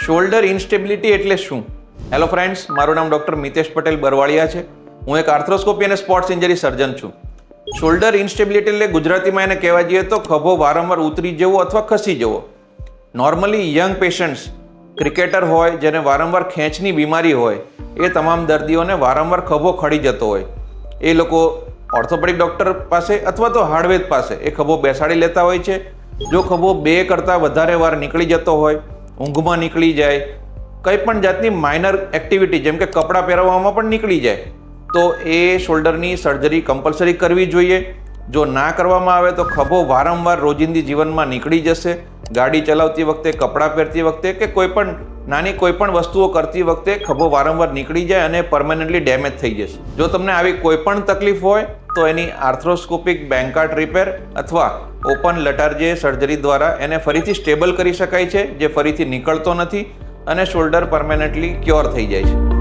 Shoulder instability એટલે શું? Hello friends, મારું નામ ડૉક્ટર મિતેશ પટેલ બરવાળિયા છે. હું એક આર્થ્રોસ્કોપી અને સ્પોર્ટ્સ ઇન્જરી સર્જન છું. શોલ્ડર ઇન્સ્ટેબિલિટી એટલે ગુજરાતીમાં એને કહેવા જઈએ તો ખભો વારંવાર ઉતરી જવો અથવા ખસી જવો. નોર્મલી યંગ પેશન્ટ્સ, ક્રિકેટર હોય જેને વારંવાર ખેંચની બીમારી હોય, એ તમામ દર્દીઓને વારંવાર ખભો ખડી જતો હોય. એ લોકો ઓર્થોપેડિક ડૉક્ટર પાસે અથવા તો હાર્ડવેર પાસે એ ખભો બેસાડી લેતા હોય છે. જો ખભો 2 કરતાં વધારે વાર નીકળી જતો હોય, ઊંઘમાં નીકળી જાય, કંઈ પણ જાતની માઇનર એક્ટિવિટી જેમ કે કપડાં પહેરવામાં પણ નીકળી જાય, તો એ શોલ્ડરની સર્જરી કમ્પલસરી કરવી જોઈએ. જો ના કરવામાં આવે તો ખભો વારંવાર રોજિંદી જીવનમાં નીકળી જશે. ગાડી ચલાવતી વખતે, કપડાં પહેરતી વખતે કે કોઈ પણ નાની કોઈ પણ વસ્તુઓ કરતી વખતે ખભો વારંવાર નીકળી જાય અને પરમેનન્ટલી ડેમેજ થઈ જશે. જો તમને આવી કોઈ પણ તકલીફ હોય તો એની આર્થ્રોસ્કોપિક બેન્કાર્ટ રિપેર અથવા ઓપન લટારજે સર્જરી દ્વારા એને ફરીથી સ્ટેબલ કરી શકાય છે, જે ફરીથી નીકળતો નથી અને શોલ્ડર પરમેનન્ટલી ક્યોર થઈ જાય છે.